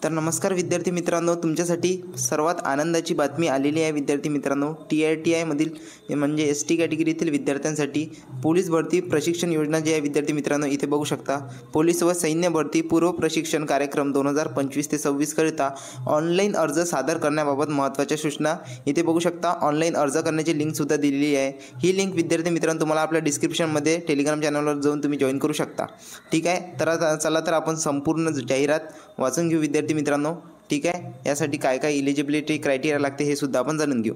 तर नमस्कार विद्यार्थी मित्रांनो, तुमच्यासाठी सर्वात आनंदाची बातमी आलेली आहे विद्यार्थी मित्रांनो। TITIमधील म्हणजे ST कॅटेगरीतील विद्यार्थ्यांसाठी पोलीस भरती प्रशिक्षण योजना जी आहे विद्यार्थी मित्रांनो, इथे बघू शकता। पोलीस व सैन्य भरती पूर्व प्रशिक्षण कार्यक्रम 2025 ते 26 करिता ऑनलाईन अर्ज सादर करण्याबाबत महत्त्वाच्या सूचना इथे बघू शकता। ऑनलाईन अर्ज करण्याची लिंक सुद्धा दिलेली आहे। ही लिंक विद्यार्थी मित्रांनो तुम्हाला आपल्या डिस्क्रिप्शनमध्ये टेलिग्राम चॅनलवर जाऊन तुम्ही जॉईन करू शकता। ठीक आहे, तर चला तर आपण संपूर्ण जाहिरात वाचून घेऊ विद्यार्थी मित्रांनो। ठीक आहे, यासाठी काय काय एलिजिबिलिटी क्रायटेरिया लागते हे सुद्धा आपण जाणून घेऊ।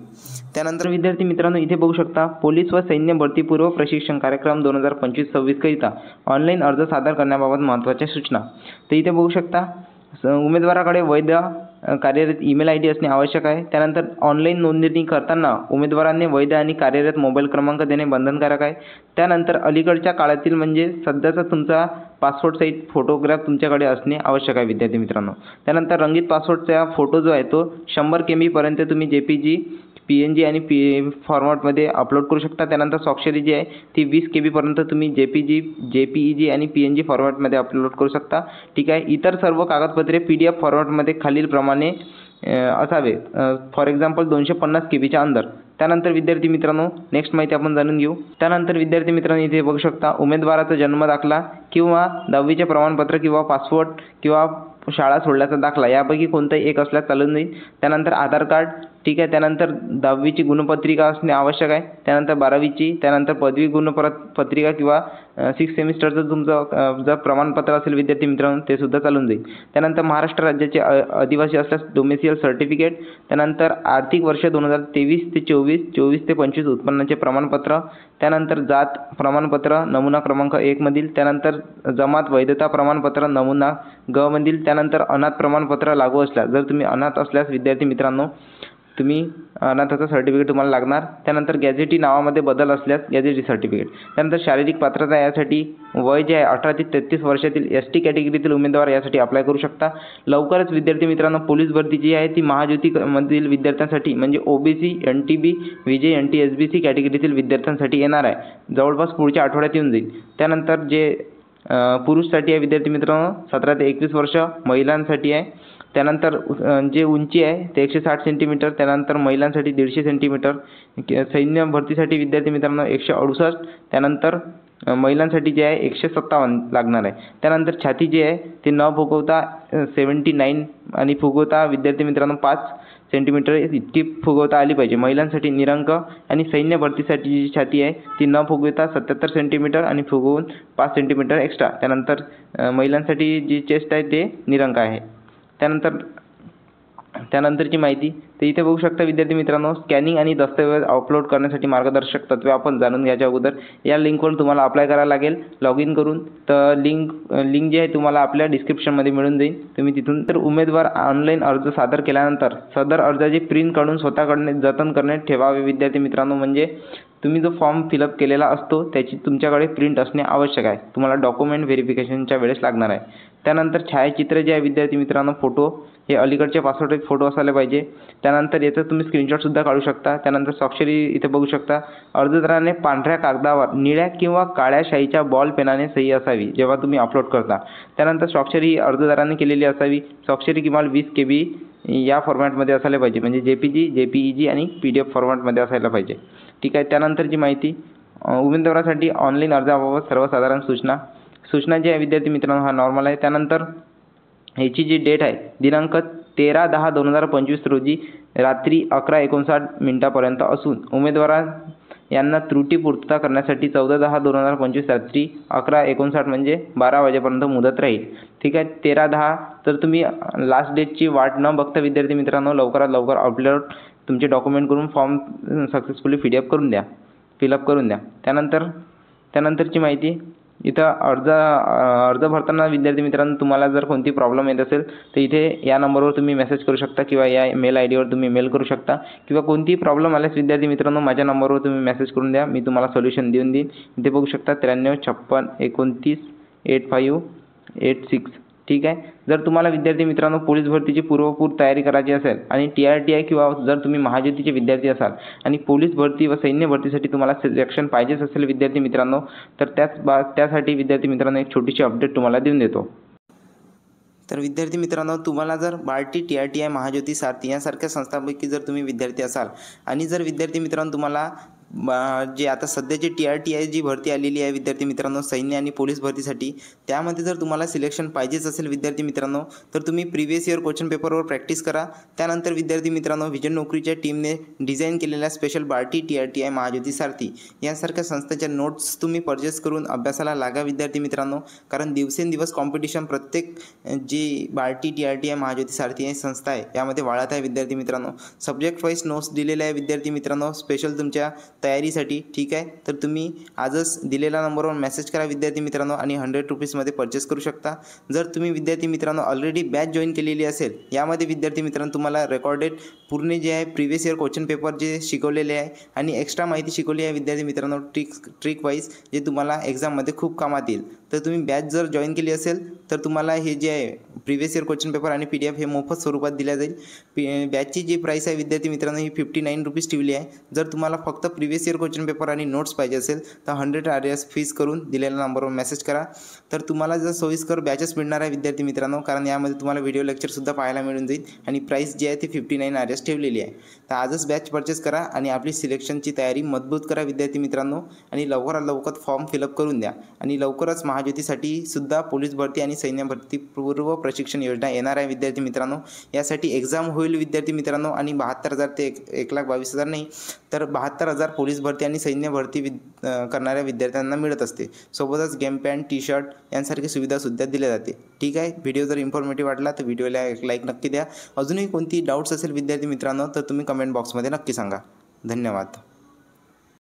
त्यानंतर विद्यार्थी मित्रांनो इथे बघू शकता, पोलीस व सैन्य भरती पूर्व प्रशिक्षण कार्यक्रम 2025-26 करिता ऑनलाईन अर्ज सादर करण्याबाबत महत्त्वाच्या सूचना। तर इथे बघू शकता, उमेदवाराकडे वैध कार्यरत ईमेल ID असणे आवश्यक आहे। त्यानंतर ऑनलाईन नोंदणी करताना उमेदवारांनी वैध आणि कार्यरत मोबाईल क्रमांक देणे बंधनकारक आहे। त्यानंतर अलीकडच्या काळातील म्हणजे सध्याचा तुमचा पासपोर्ट साईज फोटोग्राफ तुमच्याकडे असणे आवश्यक आहे विद्यार्थी मित्रांनो। त्यानंतर रंगीत पासपोर्टचा फोटो जो आहे तो 100 KB पर्यंत तुम्ही JPG, PNG आणि फॉर्मॅटमध्ये अपलोड करू शकता। त्यानंतर स्वाक्षरी जी आहे ती 20 KB पर्यंत तुम्ही JPEG आणि PNG फॉर्मॅटमध्ये अपलोड करू शकता। ठीक आहे, इतर सर्व कागदपत्रे PDF फॉर्मॅटमध्ये खालीलप्रमाणे असावे, फॉर एक्झाम्पल 250 KBच्या अंदर। त्यानंतर विद्यार्थी मित्रांनो नेक्स्ट माहिती आपण जाणून घेऊ। त्यानंतर विद्यार्थी मित्रांनो इथे बघू शकता, उमेदवाराचा जन्म दाखला किंवा 10वीचे प्रमाणपत्र किंवा पासपोर्ट किंवा शाळा सोडल्याचा दाखला यापैकी कोणताही एक असल्यास चालून जाईल। त्यानंतर आधार कार्ड, ठीक आहे, त्यानंतर 10वीची गुणपत्रिका असणे आवश्यक आहे। त्यानंतर 12वीची, त्यानंतर पदवी गुणपत्रिका किंवा 6 सेमिस्टरचं तुमचं जर प्रमाणपत्र असेल विद्यार्थी मित्रांनो ते सुद्धा चालून जाईल। त्यानंतर महाराष्ट्र राज्याचे आदिवासी असल्यास डोमेसियल सर्टिफिकेट, त्यानंतर आर्थिक वर्ष 2023 ते 24, 24 ते 25 उत्पन्नाचे प्रमाणपत्र, त्यानंतर जात प्रमाणपत्र नमुना क्रमांक 1 मधील, त्यानंतर जमात वैधता प्रमाणपत्र नमुना ग मधील, त्यानंतर अनाथ प्रमाणपत्र लागू असल्यास, जर तुम्ही अनाथ असल्यास विद्यार्थी मित्रांनो तुम्ही अनाथाचं सर्टिफिकेट तुम्हाला लागणार। त्यानंतर गॅझेटी नावामध्ये बदल असल्यास गॅझेटी सर्टिफिकेट। त्यानंतर शारीरिक पात्रता यासाठी वय जे आहे 18 ते 33 वर्षातील ST कॅटेगरीतील उमेदवार यासाठी अप्लाय करू शकता। लवकरच विद्यार्थी मित्रांनो पोलीस भरती जी आहे ती महायुतीमधील विद्यार्थ्यांसाठी म्हणजे OBC, NTB, VJ, NT, SBC कॅटेगरीतील विद्यार्थ्यांसाठी येणार आहे। जवळपास पुढच्या आठवड्यात येऊन जाईल। त्यानंतर जे पुरुषसाठी आहे विद्यार्थी मित्रांनो 17 ते 21 वर्ष, महिलांसाठी आहे। त्यानंतर जे उंची आहे ते 160 सेंटीमीटर, त्यानंतर महिलांसाठी 150 सेंटीमीटर, सैन्य भरतीसाठी विद्यार्थी मित्रांनो 168, त्यानंतर महिलांसाठी जे आहे 157 लागणार आहे। त्यानंतर छाती जे आहे ते न फुगवता 79 आणि फुगवता विद्यार्थी मित्रांनो 5 सेंटीमीटर इतकी फुगवता आली पाहिजे महिलांसाठी निरंक। आणि सैन्य भरतीसाठी जी छाती आहे ती न फुगवता 77 सेंटीमीटर आणि फुगवून 5 सेंटीमीटर एक्स्ट्रा। त्यानंतर महिलांसाठी जी चेस्ट आहे ते निरंक आहे। त्यानंतरची माहिती तर इथे बघू शकता विद्यार्थी मित्रांनो, स्कॅनिंग आणि दस्तऐवज अपलोड करण्यासाठी मार्गदर्शक तत्त्वे आपण जाणून घ्यायच्या अगोदर या लिंकवर तुम्हाला अप्लाय करायला लागेल लॉग इन करून। तर लिंक जी आहे तुम्हाला आपल्या डिस्क्रिप्शनमध्ये मिळून जाईल, तुम्ही तिथून। तर उमेदवार ऑनलाईन अर्ज सादर केल्यानंतर सदर अर्जाची प्रिंट काढून स्वतःकडे जतन करणे ठेवावे विद्यार्थी मित्रांनो। म्हणजे तुम्ही जो फॉर्म फिलअप केलेला असतो त्याची तुमच्याकडे प्रिंट असणे आवश्यक आहे, तुम्हाला डॉक्युमेंट व्हेरिफिकेशनच्या वेळेस लागणार आहे। त्यानंतर छायाचित्र जे आहे विद्यार्थी मित्रांनो फोटो हे अलीकडचे पासपोर्ट फोटो असायला पाहिजे। त्यानंतर याचं तुम्ही स्क्रीनशॉट सुद्धा काढू शकता। त्यानंतर स्वाक्षरी इथे बघू शकता, अर्जदाराने पांढऱ्या कागदावर निळ्या किंवा काळ्या शाईच्या बॉल पेनाने सही असावी जेव्हा तुम्ही अपलोड करता। त्यानंतर स्वाक्षरी अर्जदाराने केलेली असावी। स्वाक्षरी किमान 20 KB या फॉर्मॅटमध्ये असायला पाहिजे, म्हणजे JPG, JPEG आणि PDF फॉर्मॅटमध्ये असायला पाहिजे। ठीक आहे, त्यानंतरची माहिती उमेदवारासाठी ऑनलाईन अर्जाबाबत सर्वसाधारण सूचना जी आहे विद्यार्थी मित्रांनो हा नॉर्मल आहे। त्यानंतर ह्याची जी डेट आहे दिनांक 13/10/2025 रोजी रात्री 11:59 पर्यंत असून उमेदवार यांना त्रुटी पूर्तता करण्यासाठी 14/10/2025 रात्री 11:59 म्हणजे 12 वाजेपर्यंत मुदत राहील। ठीक आहे, 13/10 तर तुम्ही लास्ट डेटची वाट न बघता विद्यार्थी मित्रांनो लवकरात लवकर अपलोड तुमचे डॉक्युमेंट करून फॉर्म सक्सेसफुली फिलअप करून द्या। त्यानंतरची माहिती इथं अर्ज भरताना विद्यार्थी मित्रांनो तुम्हाला जर कोणती प्रॉब्लेम येत असेल तर इथे या नंबरवर तुम्ही मेसेज करू शकता किंवा या मेल IDवर तुम्ही मेल करू शकता, किंवा कोणतीही प्रॉब्लेम आल्यास विद्यार्थी मित्रांनो माझ्या नंबरवर तुम्ही मेसेज करून द्या, मी तुम्हाला सोल्युशन देऊन देईन। इथे बघू शकता 93 56 29 85 86। ठीक आहे, जर तुम्हाला विद्यार्थी मित्रांनो पोलीस भरतीची पूर्वपूर तयारी करायची असेल आणि TITI किंवा जर तुम्ही महायुतीचे विद्यार्थी असाल आणि पोलीस भरती व सैन्य भरतीसाठी तुम्हाला सिलेक्शन पाहिजेच असेल विद्यार्थी मित्रांनो, तर त्यासाठी विद्यार्थी मित्रांनो एक छोटीशी अपडेट तुम्हाला देऊन देतो। तर विद्यार्थी मित्रांनो, तुम्हाला जर बार्टी, TRTI, महाज्योती, सारथी यांसारख्या संस्थांपैकी जर तुम्ही विद्यार्थी असाल आणि जर विद्यार्थी मित्रांनो तुम्हाला जे आता सध्याची TRTI जी भरती आलेली आहे विद्यार्थी मित्रांनो सैन्य आणि पोलीस भरतीसाठी, त्यामध्ये जर तुम्हाला सिलेक्शन पाहिजेच असेल विद्यार्थी मित्रांनो, तर तुम्ही प्रिव्हियस इयर क्वेश्चन पेपरवर प्रॅक्टिस करा. त्यानंतर विद्यार्थी मित्रांनो, विजन नोकरीच्या टीमने डिझाईन केलेल्या स्पेशल बार्टी, TRTI, महाज्योती, सारथी यांसारख्या संस्थांच्या नोट्स तुम्ही परचेस करून अभ्यासाला लागा विद्यार्थी मित्रांनो. कारण दिवसेंदिवस कॉम्पिटिशन प्रत्येक जी बार्टी, TRTI, महाज्योती, सारथी ही संस्था आहे यामध्ये वाढत आहे विद्यार्थी मित्रांनो. सब्जेक्ट वाईज नोट्स दिलेले आहे विद्यार्थी मित्रांनो स्पेशल तुमच्या तयारीसाठी. ठीक आहे, तर तुम्ही आजच दिलेल्या नंबरवर मेसेज करा विद्यार्थी मित्रांनो आणि 100 रुपीजमध्ये परचेस करू शकता. जर तुम्ही विद्यार्थी मित्रांनो ऑलरेडी बॅच जॉईन केलेली असेल, यामध्ये विद्यार्थी मित्रांनो तुम्हाला रेकॉर्डेड पूर्ण जे आहे प्रिव्हियस इयर क्वेश्चन पेपर जे शिकवलेले आहे आणि एक्स्ट्रा माहिती शिकवली आहे विद्यार्थी मित्रांनो ट्रिक वाईज, जे तुम्हाला एक्झाममध्ये खूप कामात येईल. तर तुम्ही बॅच जर जॉईन केली असेल तर तुम्हाला हे जे आहे प्रिव्हियस इयर क्वेश्चन पेपर आणि PDF हे मोफत स्वरूपात दिल्या जाईल. बॅचची जी प्राईस आहे विद्यार्थी मित्रांनो ही 59 रुपीज ठेवली आहे. जर तुम्हाला फक्त प्रिव्हियस इयर क्वेश्चन पेपर आणि नोट्स पाहिजे असेल तर 100 RS फीस करून दिलेल्या नंबरवर मेसेज करा. तर तुम्हाला जर सोयीस्कर बॅचेस मिळणार आहे विद्यार्थी मित्रांनो, कारण यामध्ये तुम्हाला व्हिडिओ लेक्चरसुद्धा पाहायला मिळून जाईल आणि प्राईस जी आहे ती 59 RS ठेवलेली आहे. तर आजच बॅच परचेस करा आणि आपली सिलेक्शनची तयारी मजबूत करा विद्यार्थी मित्रांनो आणि लवकरात लवकर फॉर्म फिलअप करून द्या. आणि लवकरच महाज्योतीसाठी सुद्धा पोलीस भरती आणि सैन्य भरती पूर्व प्रशिक्षण योजना येणार आहे विद्यार्थी मित्रांनो. यासाठी एक्झाम होईल विद्यार्थी मित्रांनो आणि 72,000 ते 1,22,000 नाही तर 72,000 पोलीस भरती आणि सैन्य भरती करणाऱ्या विद्यार्थ्यांना मिळत असते. सोबतच गेम पॅन्ट, टी-शर्ट यांसारखी सुविधासुद्धा दिल्या जाते. ठीक आहे, व्हिडिओ जर इन्फॉर्मेटिव्ह वाटला तर व्हिडिओला एक लाईक नक्की द्या. अजूनही कोणती डाऊट्स असेल विद्यार्थी मित्रांनो तर तुम्ही कमेंट बॉक्समध्ये नक्की सांगा. धन्यवाद.